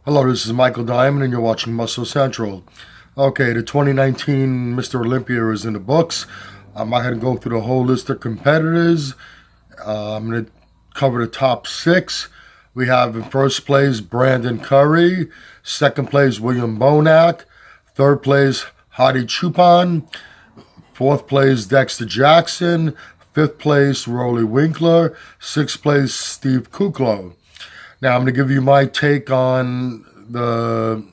Hello, this is Michael Diamond, and you're watching Muscle Central. Okay, the 2019 Mr. Olympia is in the books. I'm not going to go through the whole list of competitors. I'm going to cover the top six. We have in first place Brandon Curry, second place William Bonac, third place Hadi Chupin, fourth place Dexter Jackson, fifth place Rolly Winkler, sixth place Steve Kuklo. Now I'm going to give you my take on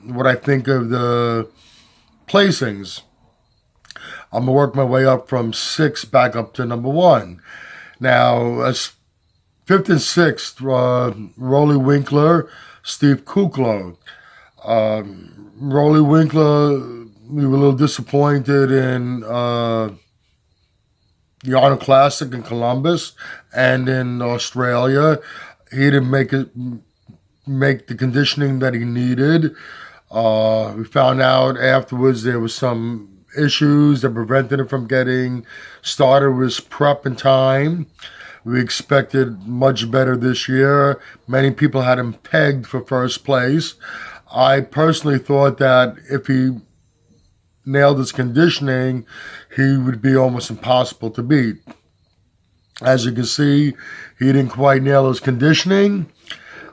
what I think of the placings. I'm going to work my way up from six back up to number one. Now, as fifth and sixth, Rolly Winkler, Steve Kuklo. Rolly Winkler, we were a little disappointed in the Arnold Classic in Columbus and in Australia. He didn't make the conditioning that he needed. We found out afterwards there was some issues that prevented him from getting started with his prep in time. We expected much better this year. Many people had him pegged for first place. I personally thought that if he nailed his conditioning, he would be almost impossible to beat. As you can see, he didn't quite nail his conditioning.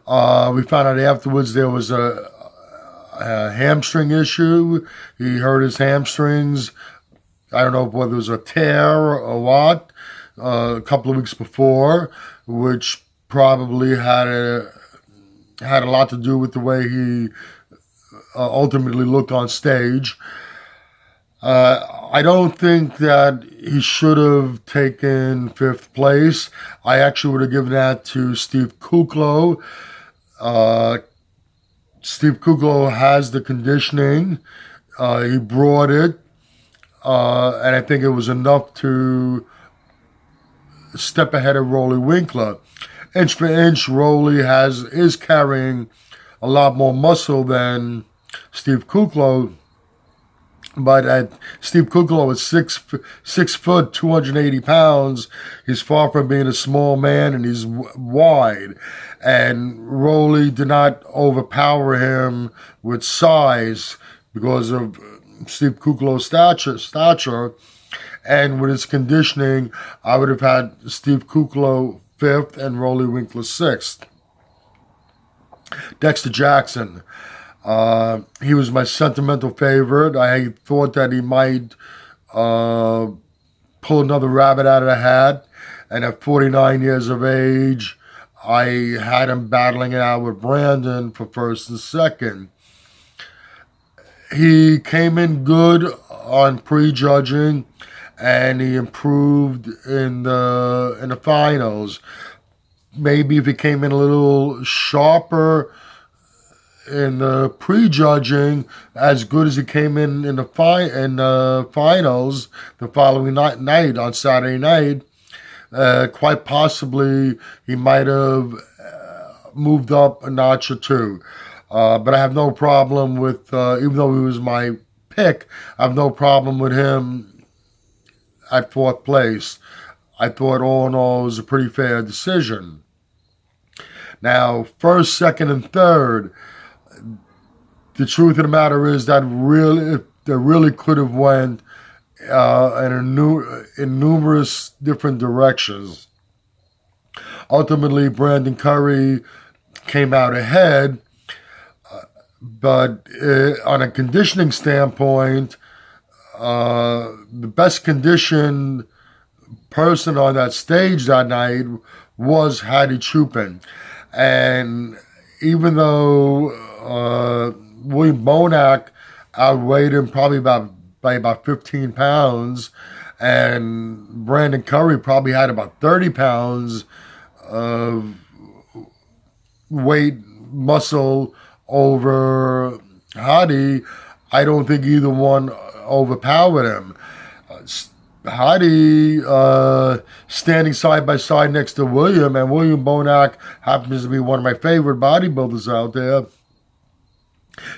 We found out afterwards there was a hamstring issue. He hurt his hamstrings. I don't know whether it was a tear or what, a couple of weeks before, which probably had a lot to do with the way he ultimately looked on stage. I don't think that he should have taken fifth place. I actually would have given that to Steve Kuklo. Steve Kuklo has the conditioning. He brought it. And I think it was enough to step ahead of Rolly Winkler. Inch for inch, Rolly is carrying a lot more muscle than Steve Kuklo. But Steve Kuklo is 6 foot, 280 pounds. He's far from being a small man, and he's wide. And Rolly did not overpower him with size because of Steve Kuklo's stature. And with his conditioning, I would have had Steve Kuklo fifth and Rolly Winkler sixth. Dexter Jackson. He was my sentimental favorite. I thought that he might pull another rabbit out of the hat. And at 49 years of age, I had him battling it out with Brandon for first and second. He came in good on prejudging, and he improved in the finals. Maybe if he came in a little sharper in the prejudging, as good as he came in the finals the following night on Saturday night, quite possibly he might have moved up a notch or two. But I have no problem with, even though he was my pick, I have no problem with him at fourth place. I thought all in all it was a pretty fair decision. Now, first, second, and third, the truth of the matter is that really could have went in numerous different directions. Ultimately, Brandon Curry came out ahead, but on a conditioning standpoint, the best conditioned person on that stage that night was Hadi Chupin. And even though William Bonac outweighed him probably by about 15 pounds, and Brandon Curry probably had about 30 pounds of weight muscle over Hadi. I don't think either one overpowered him. Hadi standing side by side next to William, and William Bonac happens to be one of my favorite bodybuilders out there.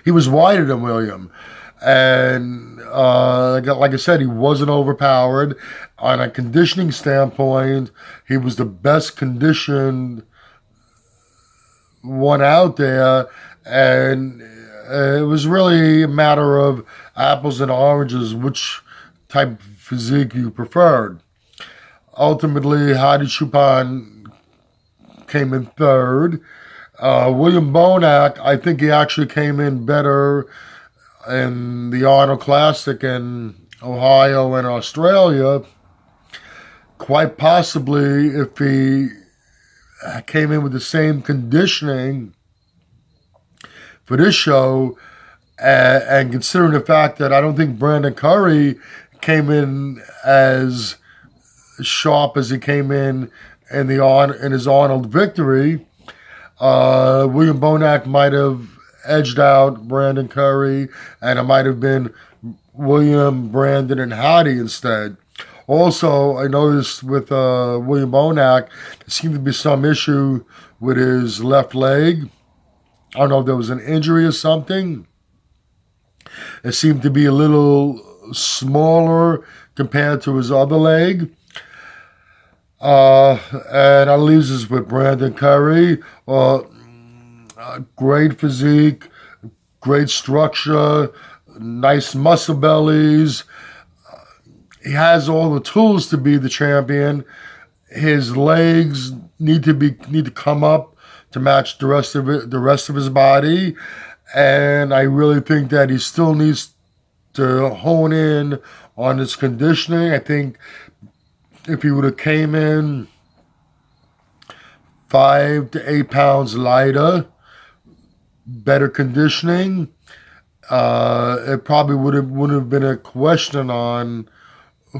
He was wider than William, and like I said, he wasn't overpowered. On a conditioning standpoint, he was the best conditioned one out there, And it was really a matter of apples and oranges, which type of physique you preferred. Ultimately, Hadi Choopan came in third. William Bonac, I think he actually came in better in the Arnold Classic in Ohio and Australia. Quite possibly, if he came in with the same conditioning for this show, and considering the fact that I don't think Brandon Curry came in as sharp as he came in his Arnold victory, William Bonac might have edged out Brandon Curry, and it might have been William, Brandon, and Hadi instead. Also, I noticed with William Bonac, there seemed to be some issue with his left leg. I don't know if there was an injury or something. It seemed to be a little smaller compared to his other leg. And that leaves us with Brandon Curry. Great physique, great structure, nice muscle bellies. He has all the tools to be the champion. His legs need to come up to match the rest of his body, and I really think that he still needs to hone in on his conditioning. I think if he would have came in 5 to 8 pounds lighter, better conditioning, it probably wouldn't have been a question on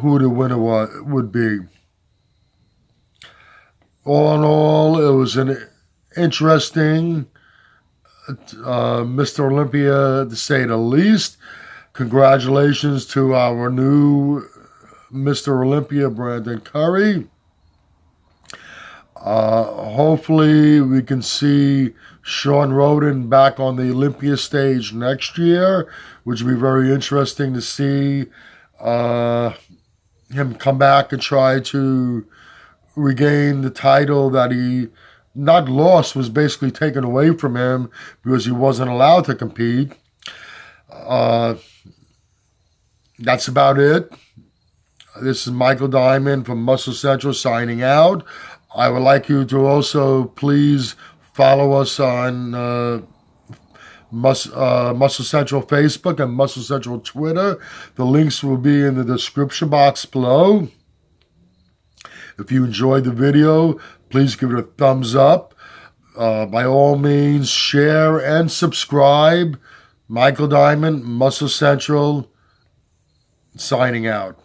who the winner would be. All in all, it was an interesting Mr. Olympia, to say the least. Congratulations to our new Mr. Olympia, Brandon Curry. Hopefully we can see Sean Roden back on the Olympia stage next year, which would be very interesting to see him come back and try to regain the title that he not lost, was basically taken away from him because he wasn't allowed to compete. That's about it. This is Michael Diamond from Muscle Central signing out. I would like you to also please follow us on Muscle Central Facebook and Muscle Central Twitter. The links will be in the description box below. If you enjoyed the video, please give it a thumbs up. By all means, share and subscribe. Michael Diamond, Muscle Central, signing out.